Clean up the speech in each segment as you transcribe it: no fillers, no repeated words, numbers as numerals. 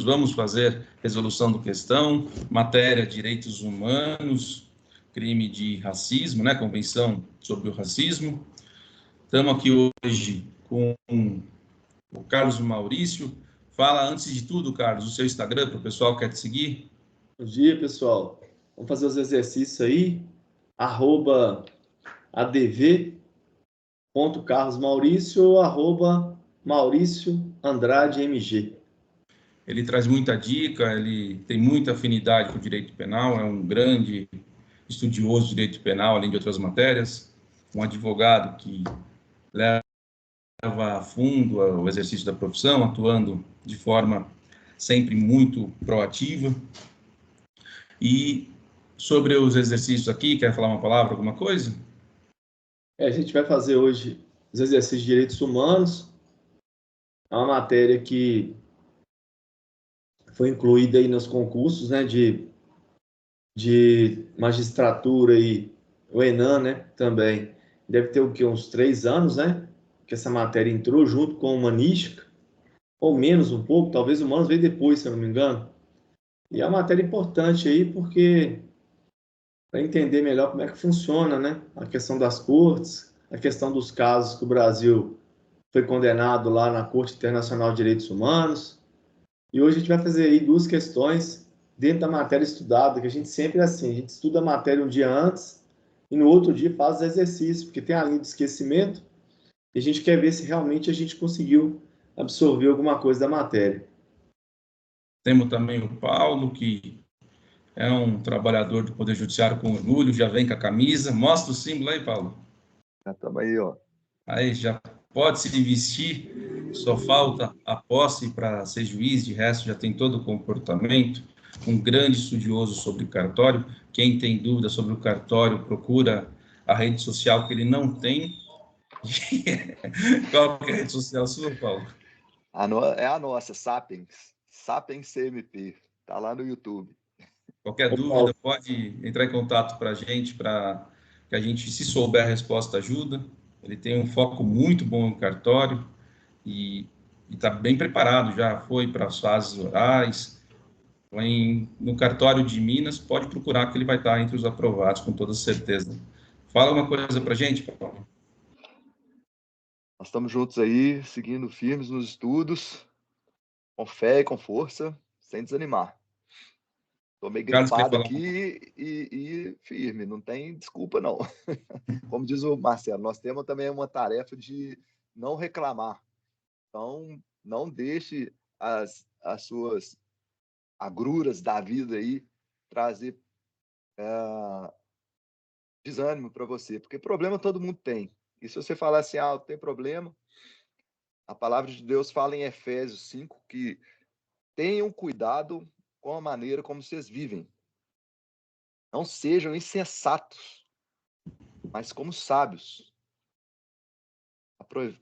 vamos fazer resolução do questão, matéria direitos humanos, crime de racismo, né? Convenção sobre o racismo. Estamos aqui hoje com o Carlos Maurício. Fala, antes de tudo, Carlos, o seu Instagram, para o pessoal que quer te seguir. Bom dia, pessoal. Vamos fazer os exercícios aí. @adv.carlosmaurício ou @Maurício_Andrade_MG. Ele traz muita dica, ele tem muita afinidade com o direito penal, é um grande estudioso de direito penal, além de outras matérias, um advogado que leva a fundo o exercício da profissão, atuando de forma sempre muito proativa. E sobre os exercícios aqui, quer falar uma palavra, alguma coisa? A gente vai fazer hoje os exercícios de direitos humanos. É uma matéria que foi incluída aí nos concursos, né, de magistratura e o ENAM, né, também. Deve ter o quê? Uns 3 anos, né, que essa matéria entrou junto com a humanística, ou menos um pouco, talvez o humanos veio depois, se eu não me engano. E é uma matéria importante aí, porque para entender melhor como é que funciona, né, a questão das cortes, a questão dos casos que o Brasil foi condenado lá na Corte Internacional de Direitos Humanos. E hoje a gente vai fazer aí 2 questões dentro da matéria estudada, que a gente sempre é assim, a gente estuda a matéria um dia antes e no outro dia faz os exercícios, porque tem a linha de esquecimento e a gente quer ver se realmente a gente conseguiu absorver alguma coisa da matéria. Temos também o Paulo, que é um trabalhador do Poder Judiciário com orgulho, já vem com a camisa. Mostra o símbolo aí, Paulo. Já estamos aí, ó. Aí já pode se vestir, só falta a posse para ser juiz, de resto já tem todo o comportamento. Um grande estudioso sobre o cartório. Quem tem dúvida sobre o cartório, procura a rede social que ele não tem. Qual que é a rede social sua, Paulo? É a nossa, Sapiens. Sapiens CMP. Está lá no YouTube. Qualquer dúvida, pode entrar em contato para que a gente, se souber a resposta, ajuda. Ele tem um foco muito bom no cartório e está bem preparado, já foi para as fases orais. No cartório de Minas, pode procurar que ele vai estar entre os aprovados, com toda certeza. Fala uma coisa para a gente, Paulo. Nós estamos juntos aí, seguindo firmes nos estudos, com fé e com força, sem desanimar. Estou meio gripado aqui e firme, não tem desculpa, não. Como diz o Marcelo, nós temos também uma tarefa de não reclamar. Então, não deixe as suas agruras da vida aí trazer desânimo para você, porque problema todo mundo tem. E se você falar assim, tem problema, a palavra de Deus fala em Efésios 5 que tenham cuidado com a maneira como vocês vivem. Não sejam insensatos, mas como sábios,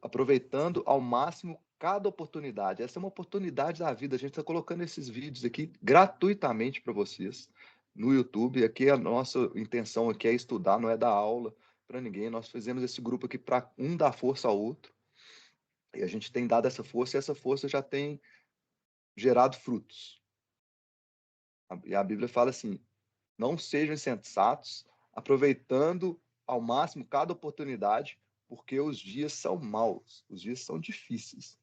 aproveitando ao máximo cada oportunidade. Essa é uma oportunidade da vida. A gente está colocando esses vídeos aqui gratuitamente para vocês no YouTube. Aqui a nossa intenção aqui é estudar, não é dar aula para ninguém. Nós fizemos esse grupo aqui para um dar força ao outro. E a gente tem dado essa força e essa força já tem gerado frutos. E a Bíblia fala assim, não sejam insensatos, aproveitando ao máximo cada oportunidade, porque os dias são maus, os dias são difíceis.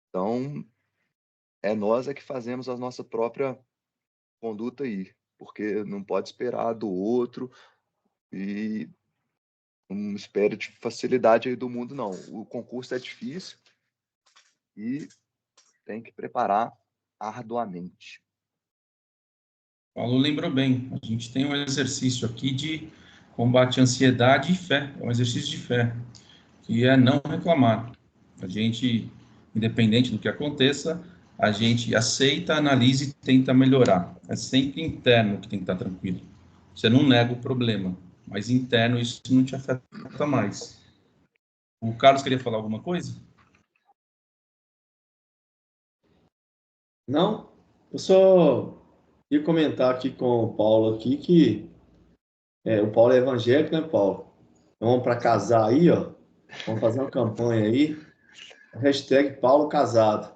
Então, nós que fazemos a nossa própria conduta aí, porque não pode esperar do outro e não espere de facilidade aí do mundo, não. O concurso é difícil e tem que preparar arduamente. Paulo lembrou bem, a gente tem um exercício aqui de combate à ansiedade e fé, é um exercício de fé, que é não reclamar. A gente, independente do que aconteça, a gente aceita, analisa e tenta melhorar. É sempre interno que tem que estar tranquilo. Você não nega o problema, mas interno isso não te afeta mais. O Carlos queria falar alguma coisa? Não, eu só ia comentar aqui com o Paulo aqui que o Paulo é evangélico, né, Paulo? Então, vamos para casar aí, ó. Vamos fazer uma campanha aí. Hashtag Paulo Casado.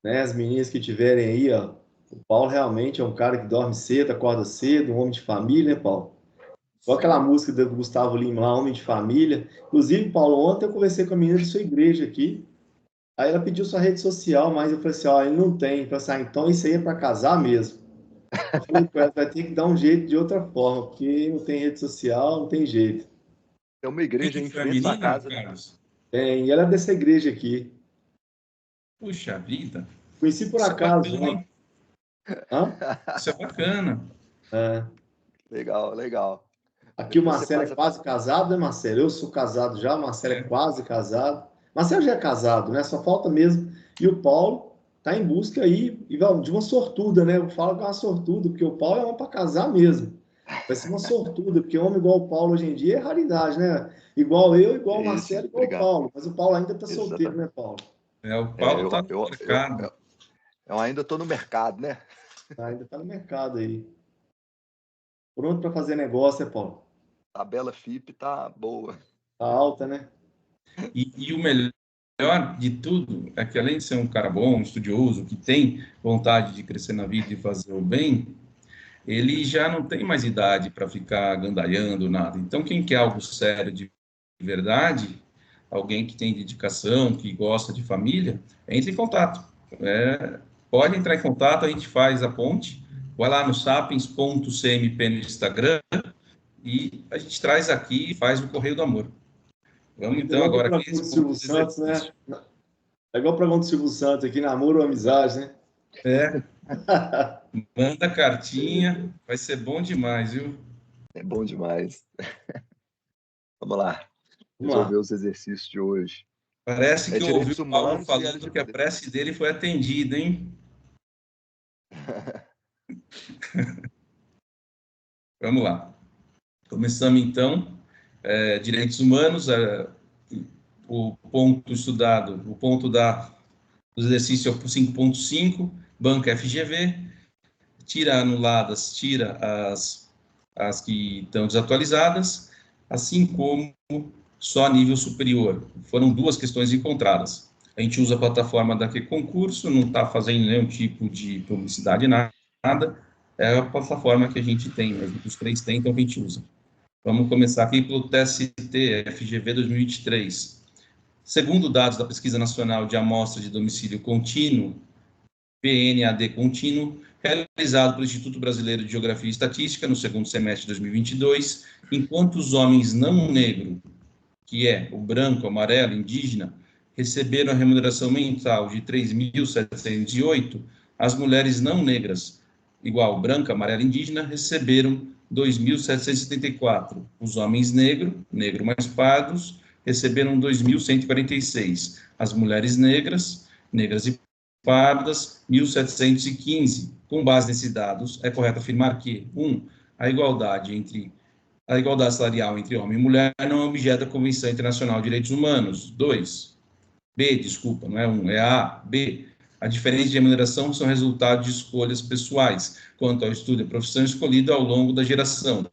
né? As meninas que tiverem aí, ó. O Paulo realmente é um cara que dorme cedo, acorda cedo, um homem de família, né, Paulo? Igual aquela música do Gustavo Lima lá, Homem de Família. Inclusive, Paulo, ontem eu conversei com a menina de sua igreja aqui. Aí ela pediu sua rede social, mas eu falei assim, ó, ele não tem. Eu falei assim, ah, então isso aí é para casar mesmo. Eu falei com ela, vai ter que dar um jeito de outra forma, porque não tem rede social, não tem jeito. Tem uma igreja Quem aí em foi a frente à sua menina, casa, né? Carlos? Tem, e ela é dessa igreja aqui. Puxa vida, Conheci por isso é acaso bacana, ontem. hein? Hã? Isso é bacana. É. Legal, legal. Aqui o Depois você Marcelo é passa para. quase casado, né, Marcelo? Eu sou casado já, o Marcelo é É. quase casado. Marcelo já é casado, né? Só falta mesmo. E o Paulo tá em busca aí de uma sortuda, né? Eu falo que é uma sortuda, porque o Paulo é um para casar mesmo. Vai ser uma sortuda, porque homem igual o Paulo hoje em dia é raridade, né? Igual eu, igual o Isso, Marcelo, igual o obrigado. Paulo. Mas o Paulo ainda tá solteiro, né, Exatamente. Paulo? O É, Paulo está no mercado. eu ainda estou no mercado, né? Ainda tá no mercado aí. Pronto para fazer negócio, né, Paulo? Tabela FIP tá boa. Tá alta, né? E o melhor de tudo é que, além de ser um cara bom, um estudioso, que tem vontade de crescer na vida e fazer o bem, ele já não tem mais idade para ficar gandalhando nada. Então, quem quer algo sério de verdade, alguém que tem dedicação, que gosta de família, entre em contato. Pode entrar em contato, a gente faz a ponte. Vai lá no sapiens.cmp no Instagram e a gente traz aqui e faz o Correio do Amor. Vamos É então igual agora para aqui pergunta esse do ponto Silvio de Santos, né? exercício. É igual para pergunta do Silvio Santos aqui, namoro ou amizade, né? É, manda cartinha, vai ser bom demais, viu? É bom demais. Vamos lá. Vamos Resolver lá. os exercícios de hoje. Parece É que eu ouvi direitos o Paulo humanos e falando que a LGBT. prece dele foi atendida, hein? Vamos lá. Começamos então. Direitos humanos, o ponto estudado, o ponto do exercício é o 5.5, banca FGV, tira anuladas, tira as que estão desatualizadas, assim como só nível superior. Foram duas questões encontradas. A gente usa a plataforma da Concurso, não está fazendo nenhum tipo de publicidade, nada. É a plataforma que a gente tem, os três tem, então a gente usa. Vamos começar aqui pelo TST FGV 2023. Segundo dados da Pesquisa Nacional de Amostra de Domicílio Contínuo, PNAD Contínuo, realizado pelo Instituto Brasileiro de Geografia e Estatística no segundo semestre de 2022, enquanto os homens não negros, que é o branco, amarelo, indígena, receberam a remuneração mensal de 3.708, as mulheres não negras, igual branca, amarela, indígena, receberam 2.774. Os homens negro mais pardos, receberam 2.146. As mulheres negras e pardas, 1.715. Com base nesses dados, é correto afirmar que, 1. A igualdade salarial entre homem e mulher não é objeto da Convenção Internacional de Direitos Humanos. 2. B, desculpa, não é 1, é A. B. A diferença de remuneração são resultado de escolhas pessoais quanto ao estudo e profissão escolhida ao longo da geração,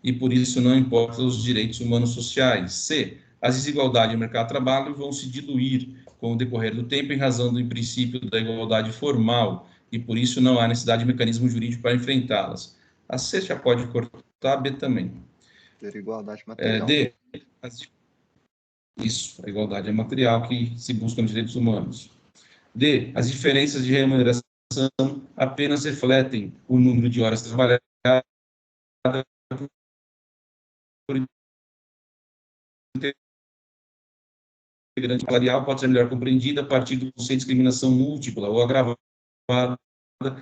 e por isso não importa os direitos humanos sociais. C. As desigualdades no mercado de trabalho vão se diluir com o decorrer do tempo em razão do princípio da igualdade formal, e por isso não há necessidade de mecanismo jurídico para enfrentá-las. A C já pode cortar, a B também. Ter igualdade material. D. Isso, a igualdade é material que se busca nos direitos humanos. D. As diferenças de remuneração apenas refletem o número de horas trabalhadas por integrante salarial pode ser melhor compreendida a partir do conceito de discriminação múltipla ou agravada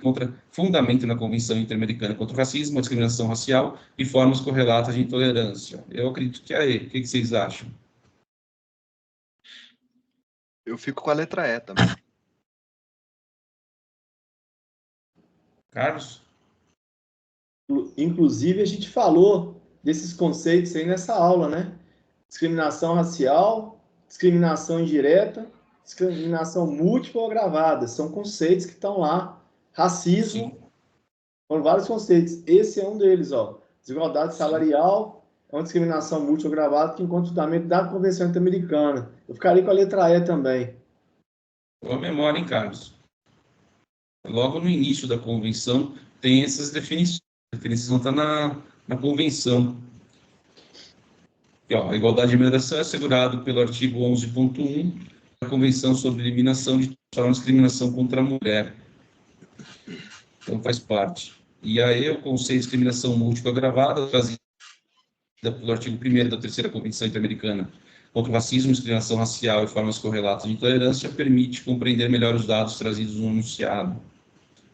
contra fundamento na Convenção Interamericana contra o Racismo, a discriminação racial e formas correlatas de intolerância. Eu acredito que é E. O que vocês acham? Eu fico com a letra E também. Carlos? Inclusive, a gente falou desses conceitos aí nessa aula, né? Discriminação racial, discriminação indireta, discriminação múltipla ou agravada. São conceitos que estão lá. Racismo, Sim. foram vários conceitos. Esse é um deles, ó. Desigualdade salarial é uma discriminação múltipla ou agravada que encontra fundamento da Convenção Interamericana. Eu ficaria com a letra E também. Boa memória, hein, Carlos? Logo no início da convenção tem essas definições. A definição está na convenção. E, ó, a igualdade de remuneração é assegurada pelo artigo 11.1 da Convenção sobre Eliminação de toda discriminação contra a mulher. Então, faz parte. E aí, o conceito de discriminação múltipla agravada, trazida pelo artigo 1º da Terceira Convenção Interamericana contra o racismo, discriminação racial e formas correlatas de intolerância, permite compreender melhor os dados trazidos no enunciado.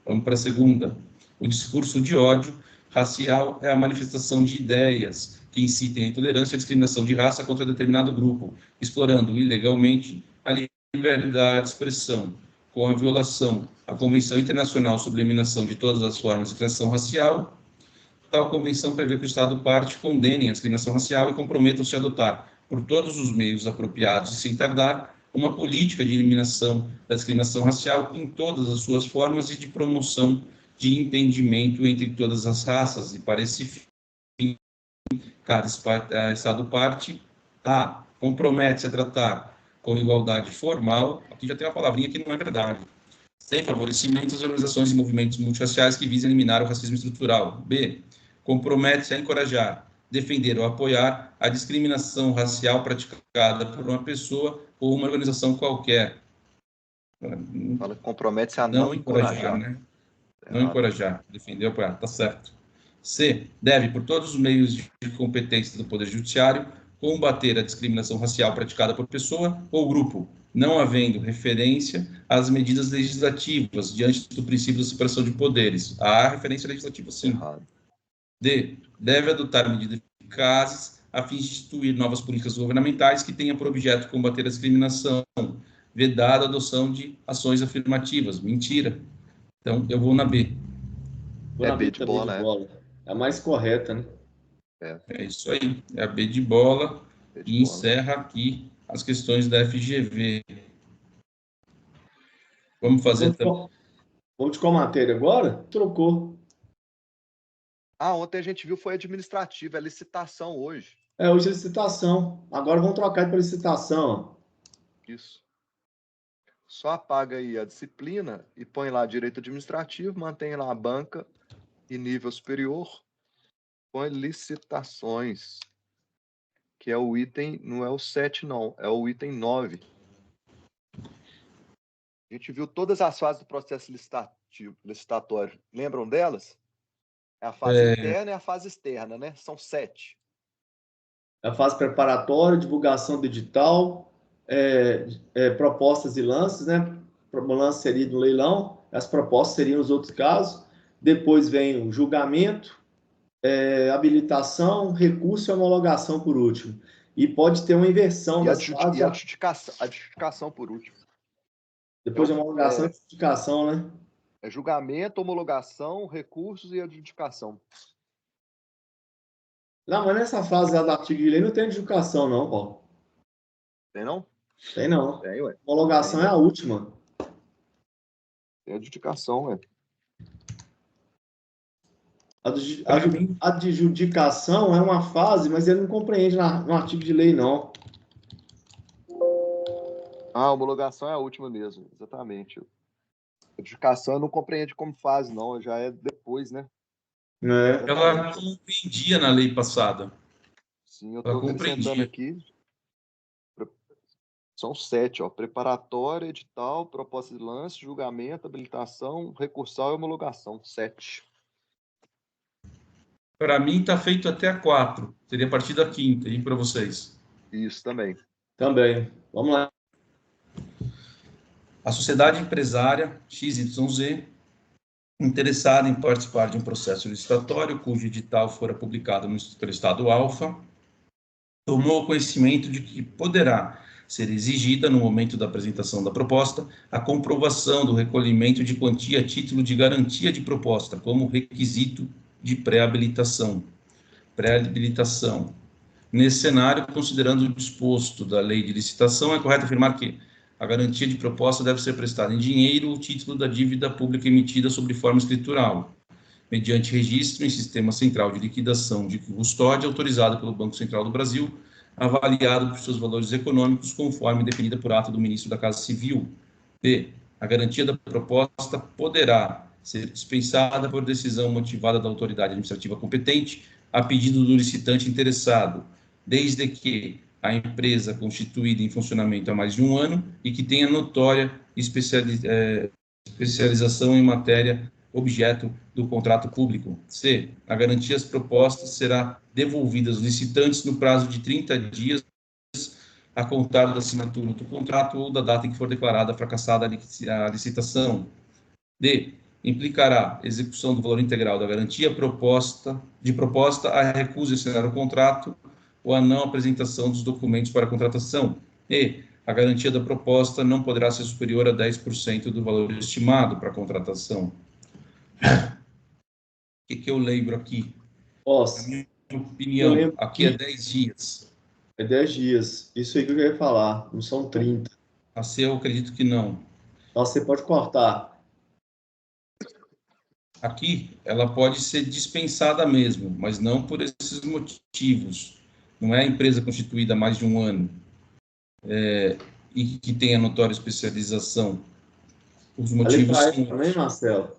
Vamos para a segunda. O discurso de ódio racial é a manifestação de ideias que incitem a intolerância e a discriminação de raça contra determinado grupo, explorando ilegalmente a liberdade de expressão, com a violação à Convenção Internacional sobre a Eliminação de todas as formas de discriminação racial. Tal convenção prevê que o Estado parte condene a discriminação racial e comprometam-se a adotar, por todos os meios apropriados e sem tardar, uma política de eliminação da discriminação racial em todas as suas formas e de promoção de entendimento entre todas as raças. E para esse fim, cada Estado parte compromete-se a tratar com igualdade formal, aqui já tem uma palavrinha que não é verdade, sem favorecimento às organizações e movimentos multirraciais que visam eliminar o racismo estrutural. B. Compromete-se a encorajar, defender ou apoiar a discriminação racial praticada por uma pessoa ou uma organização qualquer. Fala que compromete-se a não encorajar. Né? Não encorajar, defender ou apoiar, tá certo. C. Deve, por todos os meios de competência do Poder Judiciário, combater a discriminação racial praticada por pessoa ou grupo, não havendo referência às medidas legislativas diante do princípio da separação de poderes. Há referência legislativa, sim. Errado. D. Deve adotar medidas eficazes a fim de instituir novas políticas governamentais que tenham por objeto combater a discriminação, vedada a adoção de ações afirmativas. Mentira. Então, eu vou na B. Vou na B de bola, é a mais correta, né? É isso aí. É a B de bola. E encerra aqui as questões da FGV. Vamos fazer também. Vamos de qual matéria agora? Trocou. Ontem a gente viu foi administrativa, é licitação hoje. Hoje é licitação. Agora vamos trocar para licitação. Isso. Só apaga aí a disciplina e põe lá direito administrativo, mantém lá a banca e nível superior, põe licitações, que é o item, não é o 7 não, é o item 9. A gente viu todas as fases do processo licitatório. Lembram delas? É a fase interna e a fase externa, né? São 7. A fase preparatória, divulgação do edital, propostas e lances, né? O lance seria do leilão, as propostas seriam os outros casos. Depois vem o julgamento, habilitação, recurso e homologação por último. E pode ter uma inversão das fases. E a adjudicação por último. Depois de homologação e adjudicação, né? É julgamento, homologação, recursos e adjudicação. Não, mas nessa fase lá do artigo de lei não tem adjudicação, não, Paulo. Tem, não? Tem, não. Tem, ué. Homologação é a última. Tem adjudicação, ué. A adjudicação é uma fase, mas ele não compreende no artigo de lei, não. A homologação é a última mesmo, exatamente. A adjudicação não compreende como fase, não, já é depois, né? Ela compreendia na lei passada. Sim, eu estou acrescentando aqui. São 7, ó. Preparatória, edital, proposta de lance, julgamento, habilitação, recursal e homologação. 7. Para mim está feito até a 4. Seria a partir da 5ª, e para vocês? Isso também. Também. Vamos lá. A sociedade empresária XYZ, interessada em participar de um processo licitatório cujo edital fora publicado pelo Estado Alfa, tomou conhecimento de que poderá ser exigida, no momento da apresentação da proposta, a comprovação do recolhimento de quantia a título de garantia de proposta, como requisito de pré-habilitação. Nesse cenário, considerando o disposto da lei de licitação, é correto afirmar que a garantia de proposta deve ser prestada em dinheiro ou título da dívida pública emitida sob forma escritural, mediante registro em sistema central de liquidação de custódia autorizado pelo Banco Central do Brasil, avaliado por seus valores econômicos conforme definida por ato do ministro da Casa Civil. B. A garantia da proposta poderá ser dispensada por decisão motivada da autoridade administrativa competente a pedido do licitante interessado, desde que a empresa constituída em funcionamento há mais de um ano e que tenha notória especialização em matéria objeto do contrato público. C. A garantia propostas será devolvida aos licitantes no prazo de 30 dias a contar da assinatura do contrato ou da data em que for declarada fracassada a licitação. D. Implicará execução do valor integral da garantia proposta a recusa de assinar o contrato ou a não apresentação dos documentos para a contratação. E. A garantia da proposta não poderá ser superior a 10% do valor estimado para a contratação. O que eu lembro aqui? Posso? Na minha opinião, aqui é 10 dias. É 10 dias. Isso aí que eu ia falar. Não são 30. A C eu acredito que não. Nossa, você pode cortar. Aqui, ela pode ser dispensada mesmo, mas não por esses motivos. Não é a empresa constituída há mais de um ano e que tenha notória especialização. Os A motivos letra E são também, Marcelo.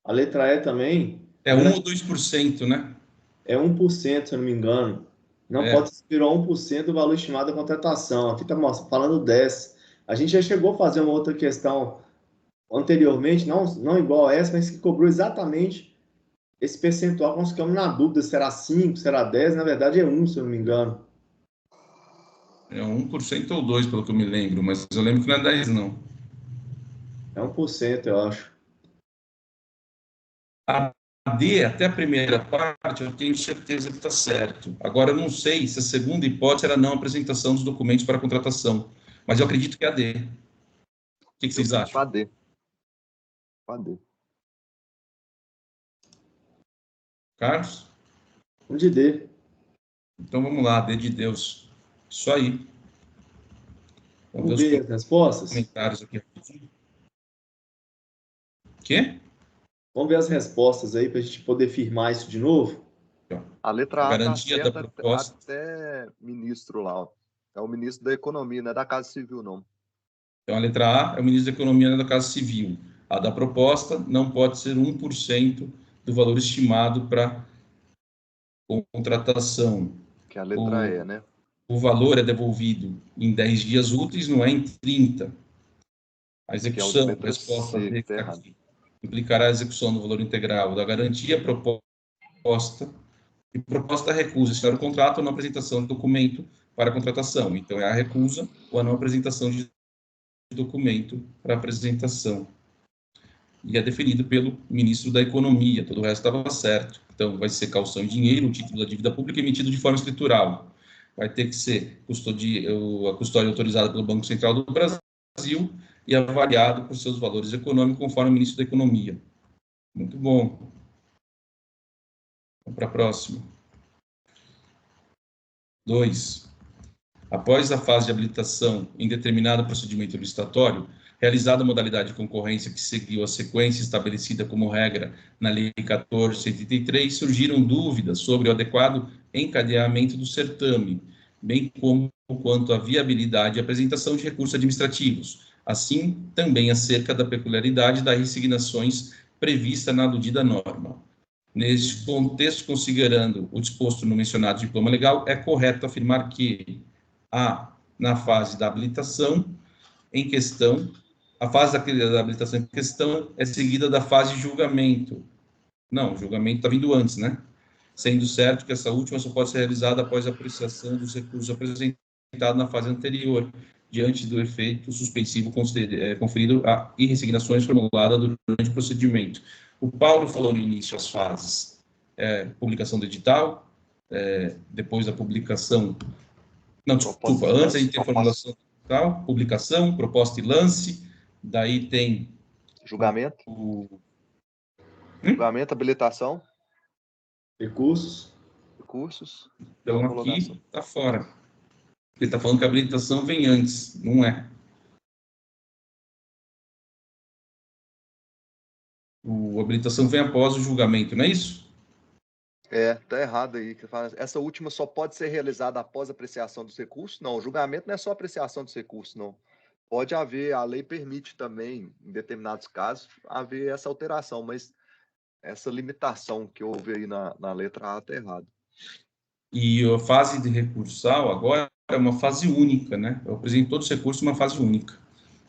A letra E também. 1 ou 2%, né? É 1%, se eu não me engano. Não pode ser superior a 1% do valor estimado da contratação. Aqui está falando 10. A gente já chegou a fazer uma outra questão anteriormente, não igual a essa, mas que cobrou exatamente esse percentual. Nós ficamos na dúvida, será 5, será 10? Na verdade é 1, se eu não me engano. É 1% ou 2%, pelo que eu me lembro, mas eu lembro que não é 10, não. É 1%, eu acho. A D, até a primeira parte, eu tenho certeza que está certo. Agora, eu não sei se a segunda hipótese era a não apresentação dos documentos para a contratação, mas eu acredito que é a D. O que vocês acham? Com a D. Com a D. Carlos? Um de D. Então vamos lá, D de Deus. Isso aí. Vamos ver as respostas? Comentários aqui. Quê? Vamos ver as respostas aí para a gente poder firmar isso de novo? A letra A está Garantia da certa proposta. até ministro lá. Ó. É o ministro da Economia, não é da Casa Civil, não. Então, a letra A é o ministro da Economia da Casa Civil. A da proposta não pode ser 1% do valor estimado para contratação. Que é a letra E, né? O valor é devolvido em 10 dias úteis, não é em 30. A execução, a resposta D, que está aqui, implicará a execução do valor integral da garantia proposta e proposta a recusa, assinar o contrato ou não apresentação de documento para a contratação. Então, é a recusa ou a não apresentação de documento para apresentação. E é definido pelo ministro da Economia, todo o resto estava certo. Então, vai ser calção em dinheiro, o título da dívida pública emitido de forma escritural. Vai ter que ser a custódia autorizada pelo Banco Central do Brasil e avaliado por seus valores econômicos, conforme o ministro da Economia. Muito bom. Vamos para a próxima. 2. Após a fase de habilitação em determinado procedimento licitatório, realizada a modalidade de concorrência que seguiu a sequência estabelecida como regra na Lei 14.183, surgiram dúvidas sobre o adequado encadeamento do certame, bem como quanto à viabilidade e apresentação de recursos administrativos, assim também acerca da peculiaridade das resignações prevista na aludida norma. Neste contexto, considerando o disposto no mencionado diploma legal, é correto afirmar que na fase da habilitação em questão, a fase da habilitação em questão é seguida da fase de julgamento. Não, o julgamento está vindo antes, né? Sendo certo que essa última só pode ser realizada após a apreciação dos recursos apresentados na fase anterior, diante do efeito suspensivo conferido a irresignações formuladas durante o procedimento. O Paulo falou no início as fases. Publicação do edital, depois da publicação. Não, desculpa, antes a gente tem a formulação tal, publicação, proposta e lance, daí tem julgamento, julgamento, habilitação, recursos. Então aqui está fora. Ele está falando que a habilitação vem antes, não é? A habilitação vem após o julgamento, não é isso? Tá errado aí. Essa última só pode ser realizada após a apreciação dos recursos? Não, o julgamento não é só apreciação dos recursos, não. pode haver, a lei permite também, em determinados casos, haver essa alteração, mas essa limitação que houve aí na letra A está errado. E a fase de recursal agora é uma fase única, né? Eu apresento todos os recursos uma fase única.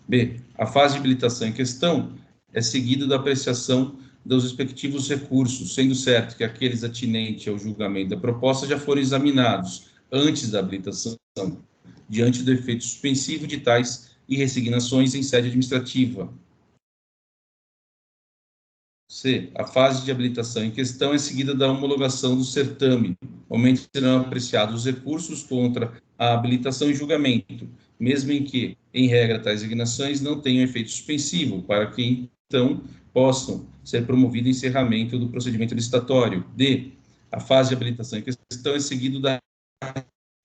B, a fase de habilitação em questão é seguida da apreciação dos respectivos recursos, sendo certo que aqueles atinentes ao julgamento da proposta já foram examinados antes da habilitação, diante do efeito suspensivo de tais irresignações em sede administrativa. C, a fase de habilitação em questão é seguida da homologação do certame. Somente serão apreciados os recursos contra a habilitação em julgamento, mesmo em que, em regra, tais resignações não tenham efeito suspensivo, para que, então, possam ser promovido encerramento do procedimento licitatório. D, a fase de habilitação em questão é seguida da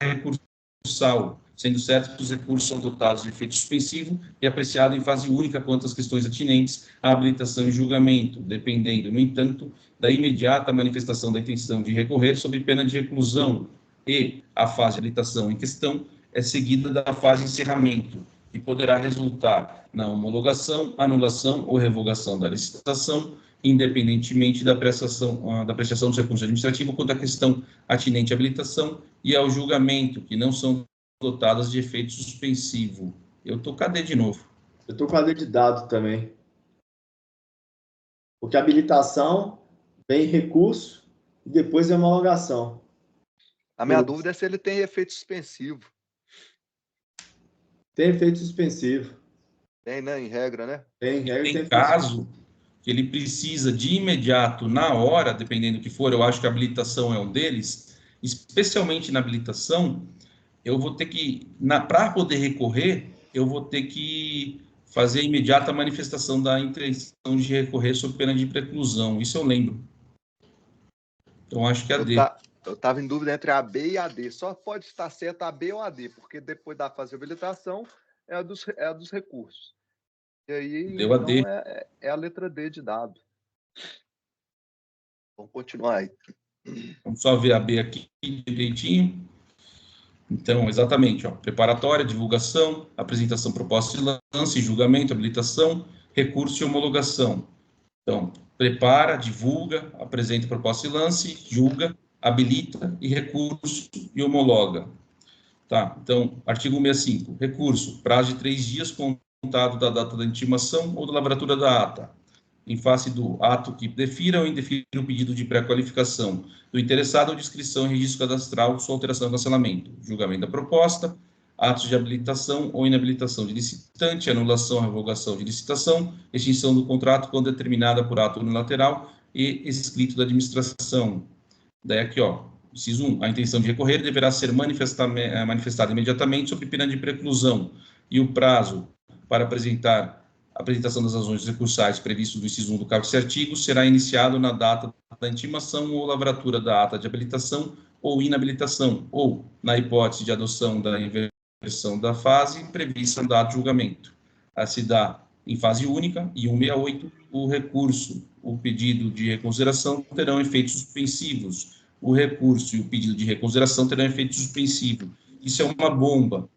recursal, sendo certo que os recursos são dotados de efeito suspensivo e apreciado em fase única quanto às questões atinentes à habilitação e julgamento, dependendo, no entanto, da imediata manifestação da intenção de recorrer sob pena de reclusão. E a fase de habilitação em questão é seguida da fase de encerramento, que poderá resultar na homologação, anulação ou revogação da licitação, independentemente da apreciação dos recursos administrativos quanto à questão atinente à habilitação e ao julgamento, que não são dotadas de efeito suspensivo. Eu estou cadê de novo? Eu estou com a D de dado também. Porque a habilitação vem recurso e depois é homologação. A minha dúvida é se ele tem efeito suspensivo. Tem efeito suspensivo. Tem, né? Em regra, né? Tem caso que ele precisa de imediato, na hora, dependendo do que for, eu acho que a habilitação é um deles, especialmente na habilitação, eu vou ter que, para poder recorrer, eu vou ter que fazer a imediata manifestação da intenção de recorrer sob pena de preclusão. Isso eu lembro. Então, acho que é a D. Eu estava em dúvida entre a B e a D. Só pode estar certo a B ou a D, porque depois da fase de habilitação é a dos recursos. E aí, Deu a D. então, é a letra D de dado. Vamos continuar aí. Vamos só ver a B aqui direitinho. Então, exatamente, ó, preparatória, divulgação, apresentação, proposta de lance, julgamento, habilitação, recurso e homologação. Então, prepara, divulga, apresenta proposta de lance, julga, habilita e recurso e homologa. Tá, então, artigo 165, recurso, prazo de 3 dias contado da data da intimação ou da lavratura da ata, em face do ato que defira ou indefira o pedido de pré-qualificação do interessado ou de inscrição em registro cadastral, sua alteração ou cancelamento, julgamento da proposta, atos de habilitação ou inabilitação de licitante, anulação ou revogação de licitação, extinção do contrato quando determinada por ato unilateral e escrito da administração. Daí aqui, ó, inciso 1, a intenção de recorrer deverá ser manifestada imediatamente sob pena de preclusão e o prazo para apresentação das razões recursais previsto no inciso 1 do caput desse artigo será iniciado na data da intimação ou lavratura da ata de habilitação ou inabilitação, ou, na hipótese de adoção da inversão da fase prevista no ato de julgamento. A se dá em fase única, e 168, o recurso, o pedido de reconsideração terão efeitos suspensivos. O recurso e o pedido de reconsideração terão efeito suspensivo. Isso é uma bomba,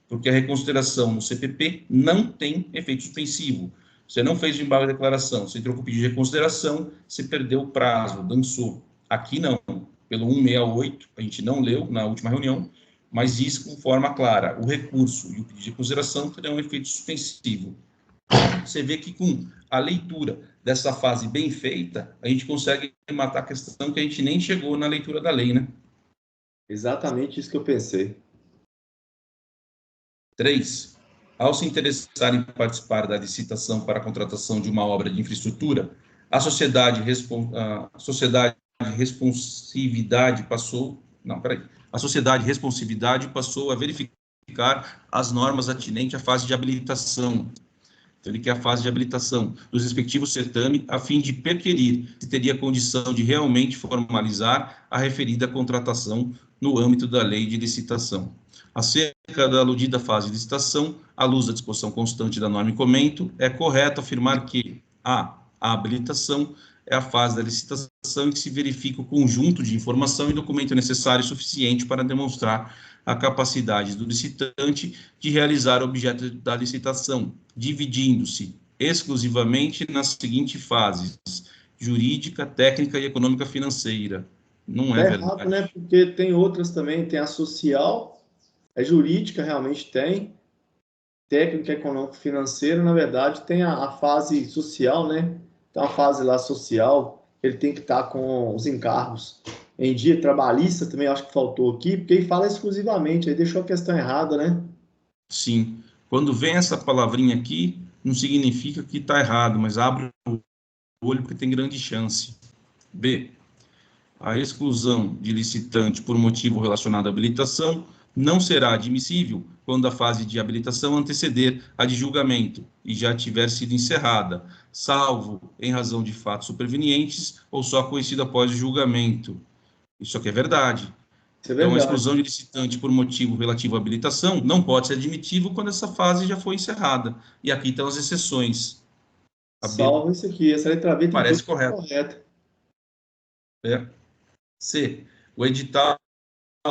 porque a reconsideração no CPP não tem efeito suspensivo. Você não fez de embargo de declaração, você entrou com o pedido de reconsideração, você perdeu o prazo, dançou. Aqui não, pelo 168, a gente não leu na última reunião, mas diz com forma clara, o recurso e o pedido de reconsideração terão efeito suspensivo. Você vê que com a leitura dessa fase bem feita, a gente consegue matar a questão que a gente nem chegou na leitura da lei, né? Exatamente isso que eu pensei. 3. Ao se interessar em participar da licitação para a contratação de uma obra de infraestrutura, a sociedade responsividade passou a verificar as normas atinentes à fase de habilitação. Então, ele quer a fase de habilitação dos respectivos certames, a fim de perquirir se teria condição de realmente formalizar a referida contratação no âmbito da lei de licitação. Acerca da aludida fase de licitação, à luz da disposição constante da norma em comento, é correto afirmar que a habilitação é a fase da licitação em que se verifica o conjunto de informação e documento necessário e suficiente para demonstrar a capacidade do licitante de realizar o objeto da licitação, dividindo-se exclusivamente nas seguintes fases: jurídica, técnica e econômica financeira. Não é Tá errado, né? verdade. Porque tem outras também, tem a social, a jurídica realmente tem, técnica, econômica, financeira, na verdade, tem a fase social, né? Tem uma fase lá social, ele tem que estar com os encargos em dia, trabalhista também, acho que faltou aqui, porque ele fala exclusivamente, aí deixou a questão errada, né? Sim. Quando vem essa palavrinha aqui, não significa que está errado, mas abre o olho porque tem grande chance. B. A exclusão de licitante por motivo relacionado à habilitação não será admissível quando a fase de habilitação anteceder a de julgamento e já tiver sido encerrada, salvo em razão de fatos supervenientes ou só conhecido após o julgamento. Isso aqui é verdade. Isso é Então, a verdade. exclusão de licitante por motivo relativo à habilitação não pode ser admitível quando essa fase já foi encerrada. E aqui estão as exceções. A B Salva isso aqui, essa letra B tem tudo parece correta. correto. É. C. O edital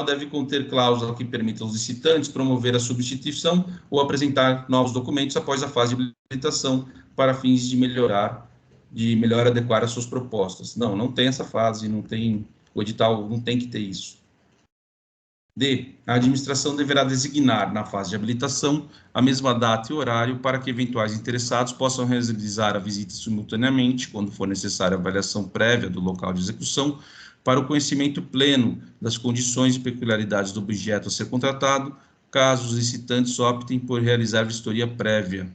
deve conter cláusula que permita aos licitantes promover a substituição ou apresentar novos documentos após a fase de habilitação para fins de melhor adequar as suas propostas. Não, não tem essa fase, não tem, o edital não tem que ter isso. D. A administração deverá designar, na fase de habilitação, a mesma data e horário para que eventuais interessados possam realizar a visita simultaneamente, quando for necessária a avaliação prévia do local de execução, para o conhecimento pleno das condições e peculiaridades do objeto a ser contratado, caso os licitantes optem por realizar vistoria prévia.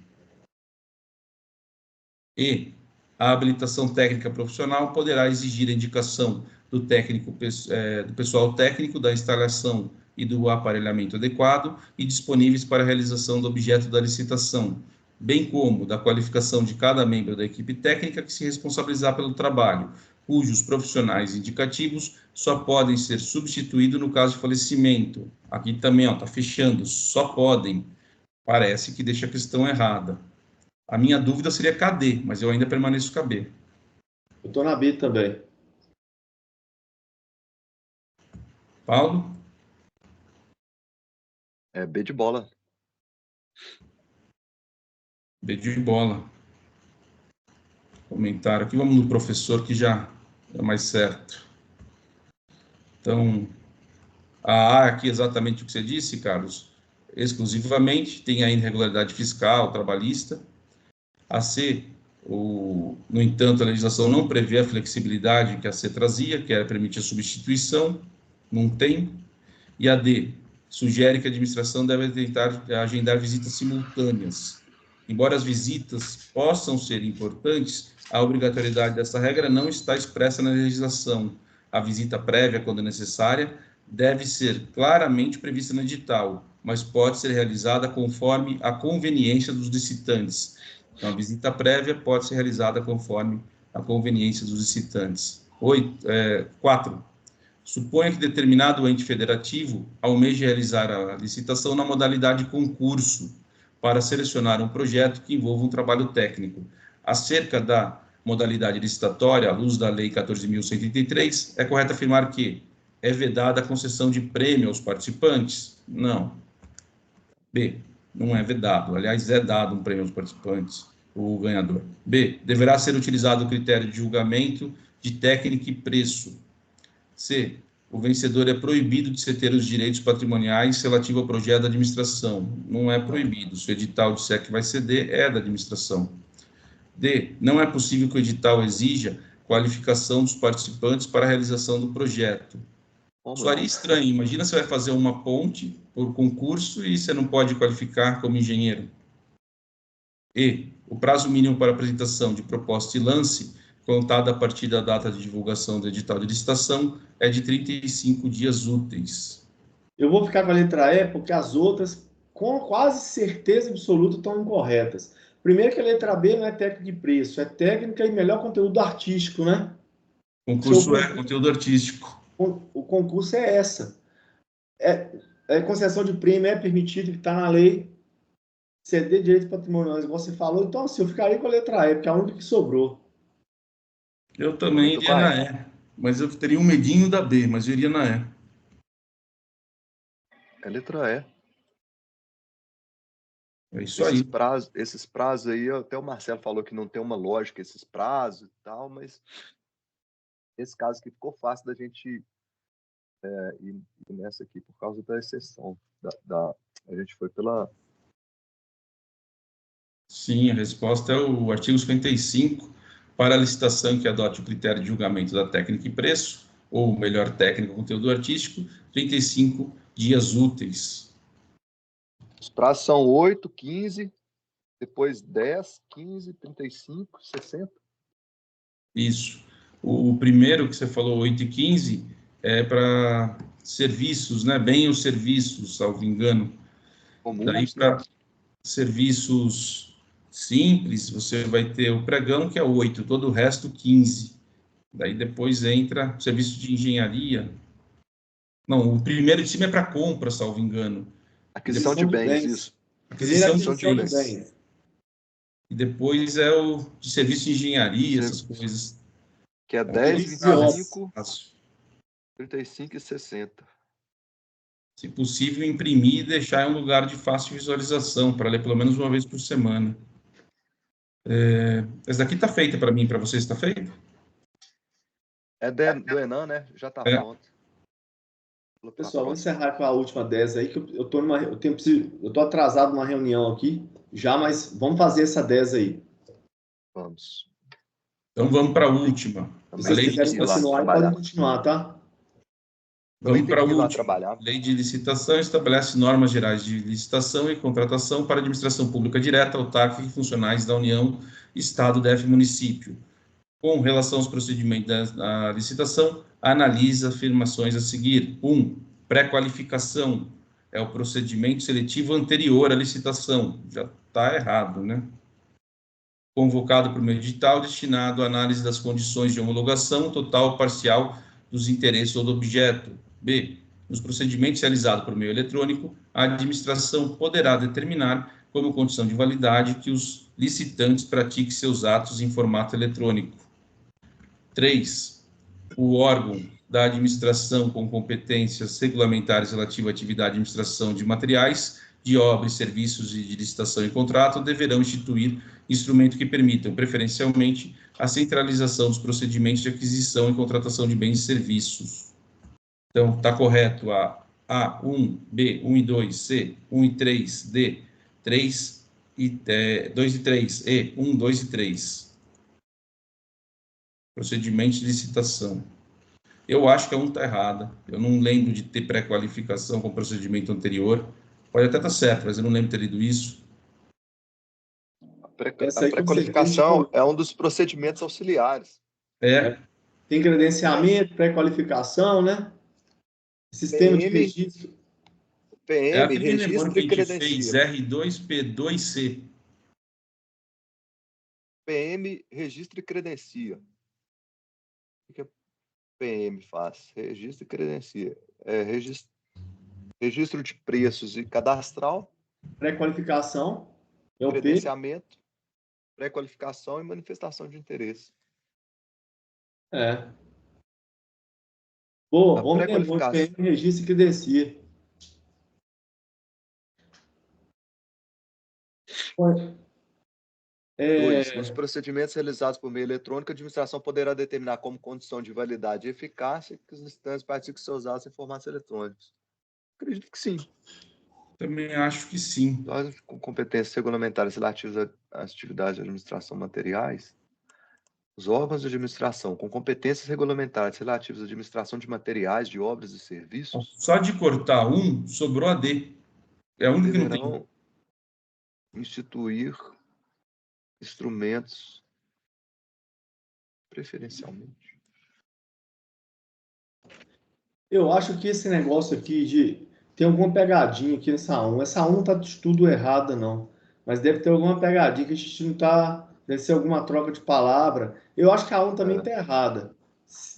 E a habilitação técnica profissional poderá exigir a indicação do do pessoal técnico da instalação e do aparelhamento adequado e disponíveis para a realização do objeto da licitação, bem como da qualificação de cada membro da equipe técnica que se responsabilizar pelo trabalho, cujos profissionais indicativos só podem ser substituídos no caso de falecimento. Aqui também, está fechando, só podem. Parece que deixa a questão errada. A minha dúvida seria KD, mas eu ainda permaneço com a B. Eu tô na B também. Paulo? É B de bola. B de bola. Comentário aqui. Vamos no professor, que já é mais certo. Então, a A aqui, exatamente o que você disse, Carlos. Exclusivamente, tem a irregularidade fiscal, trabalhista. A C, no entanto, a legislação não prevê a flexibilidade que a C trazia, que era permitir a substituição. Não tem. E a D, sugere que a administração deve tentar agendar visitas simultâneas. Embora as visitas possam ser importantes, a obrigatoriedade dessa regra não está expressa na legislação. A visita prévia, quando necessária, deve ser claramente prevista no edital, mas pode ser realizada conforme a conveniência dos licitantes. Então, a visita prévia pode ser realizada conforme a conveniência dos licitantes. 4. Suponha que determinado ente federativo almeje realizar a licitação na modalidade concurso para selecionar um projeto que envolva um trabalho técnico. Acerca da modalidade licitatória, à luz da Lei 14.183, é correto afirmar que é vedada a concessão de prêmio aos participantes? Não. B. Não é vedado. Aliás, é dado um prêmio aos participantes, o ganhador. B. Deverá ser utilizado o critério de julgamento de técnica e preço. C. O vencedor é proibido de ter os direitos patrimoniais relativo ao projeto da administração. Não é proibido. Se o edital disser que vai ceder, é da administração. D. Não é possível que o edital exija qualificação dos participantes para a realização do projeto. Como Soaria não? estranho. Imagina você vai fazer uma ponte por concurso e você não pode qualificar como engenheiro. E. O prazo mínimo para apresentação de proposta e lance, contado a partir da data de divulgação do edital de licitação, é de 35 dias úteis. Eu vou ficar com a letra E, porque as outras, com quase certeza absoluta, estão incorretas. Primeiro que a letra B não é técnica de preço, é técnica e melhor conteúdo artístico, né? Concurso é conteúdo artístico. O concurso é essa. Concessão de prêmio é permitido, que está na lei. Ceder direitos patrimoniais, igual você falou. Então, assim, eu ficaria com a letra E, porque é a única que sobrou. Eu também Muito iria bem. na E, mas eu teria um medinho da B, mas eu iria na E. É letra E. É isso aí. Esses prazos aí, até o Marcelo falou que não tem uma lógica esses prazos e tal, mas esse caso aqui ficou fácil da gente ir nessa aqui por causa da exceção. A gente foi pela... Sim, a resposta é o artigo 55, para a licitação que adote o critério de julgamento da técnica e preço, ou melhor técnica, conteúdo artístico, 35 dias úteis. Os prazos são 8, 15, depois 10, 15, 35, 60. Isso. O primeiro que você falou, 8 e 15, é para serviços, né? Bem os serviços, salvo engano. Daí, Comuns, né? para serviços simples, você vai ter o pregão, que é 8, todo o resto, 15. Daí depois entra o serviço de engenharia. Não, o primeiro de cima é para compra, salvo engano. Aquisição de bens, isso. Aquisição Primeiro, de bens. E depois é o de serviço de engenharia, essas coisas. Que é 10, 25, 35 e 60. Se possível, imprimir e deixar em um lugar de fácil visualização, para ler pelo menos uma vez por semana. Essa daqui está feita para mim, para vocês está feita? É do Enan, né? Já está pronto. Pessoal, vamos encerrar com a última 10 aí, que eu tô atrasado numa reunião aqui, já, mas vamos fazer essa 10 aí. Vamos. Então vamos para a última. Se vocês quiserem continuar, podem continuar, tá? Vamos para a última. Lei de licitação estabelece normas gerais de licitação e contratação para administração pública direta, autárquica e funcionais da União, Estado, DF e município. Com relação aos procedimentos da licitação, analisa afirmações a seguir. 1. Pré-qualificação. É o procedimento seletivo anterior à licitação. Já está errado, né? Convocado por meio edital, destinado à análise das condições de homologação total ou parcial dos interesses ou do objeto. B. Nos procedimentos realizados por meio eletrônico, a administração poderá determinar, como condição de validade, que os licitantes pratiquem seus atos em formato eletrônico. 3. O órgão da administração com competências regulamentares relativas à atividade de administração de materiais, de obras, serviços e de licitação e contrato deverão instituir instrumento que permitam, preferencialmente, a centralização dos procedimentos de aquisição e contratação de bens e serviços. Então, está correto a A1, B1 e 2, C, 1 e 3, D, 2 e 3, E, 1, 2 e 3. Procedimento de licitação. Eu acho que a 1 está errada. Eu não lembro de ter pré-qualificação com procedimento anterior. Pode até estar certo, mas eu não lembro de ter lido isso. A pré-qualificação é um dos procedimentos auxiliares. Tem credenciamento, pré-qualificação, né? Sistema de registro. PM, registro e credencia. R2, P2C. PM, registro e credencia. O que a PM faz? Registro e credencia. Registro de preços e cadastral. Pré-qualificação. Credenciamento. Pré-qualificação e manifestação de interesse. Pô, vamos ter PM, registro e credencia. Nos procedimentos realizados por meio eletrônico, a administração poderá determinar como condição de validade e eficácia que os licitantes pratiquem seus atos em formatos eletrônicos. Acredito que sim. Também acho que sim. Com competências regulamentares relativas às atividades de administração materiais, os órgãos de administração com competências regulamentares relativas à administração de materiais, de obras e serviços... Só de cortar um, sobrou a D. É a única que não tem. Instituir instrumentos preferencialmente. Eu acho que esse negócio aqui tem alguma pegadinha aqui nessa 1. Essa 1 tá de tudo errada, não. Mas deve ter alguma pegadinha que a gente não tá... Deve ser alguma troca de palavra. Eu acho que a 1 também tá errada.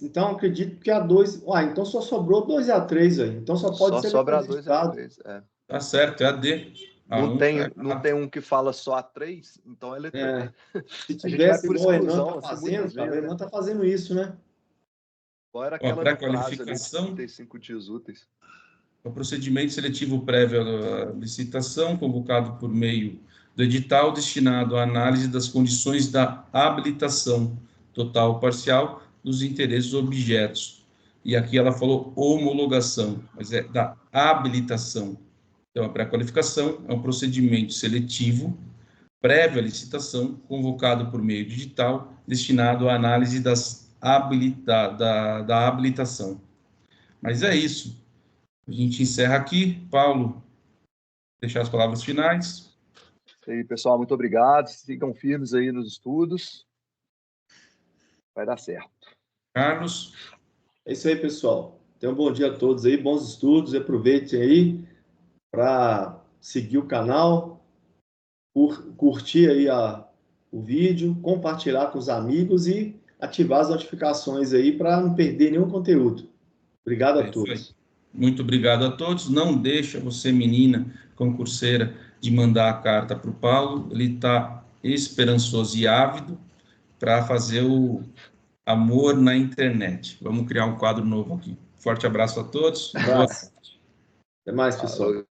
Então, acredito que a 2... então só sobrou 2 e a 3 aí. Então só pode ser... Só sobra a 2 e a 3, Tá certo, é a D. Não tem um que fala só a 3, então é letra D. Se tivesse igual o Enan tá fazendo, o Enan tá fazendo isso, né? Qual era aquela pré-qualificação? 35 dias úteis? É o procedimento seletivo prévio à licitação, convocado por meio do edital, destinado à análise das condições da habilitação total ou parcial dos interesses ou objetos. E aqui ela falou homologação, mas é da habilitação. Então, a pré-qualificação é um procedimento seletivo prévio à licitação, convocado por meio digital, destinado à análise da habilitação. Mas é isso. A gente encerra aqui. Paulo, deixar as palavras finais. Isso aí, pessoal, muito obrigado. Sigam firmes aí nos estudos. Vai dar certo. Carlos. É isso aí, pessoal. Tenham um bom dia a todos aí, bons estudos, e aproveitem aí para seguir o canal, curtir aí o vídeo, compartilhar com os amigos e ativar as notificações aí para não perder nenhum conteúdo. Obrigado a todos. Muito obrigado a todos. Não deixa você, menina concurseira, de mandar a carta para o Paulo. Ele está esperançoso e ávido para fazer o amor na internet. Vamos criar um quadro novo aqui. Forte abraço a todos. Um abraço. Até mais, pessoal.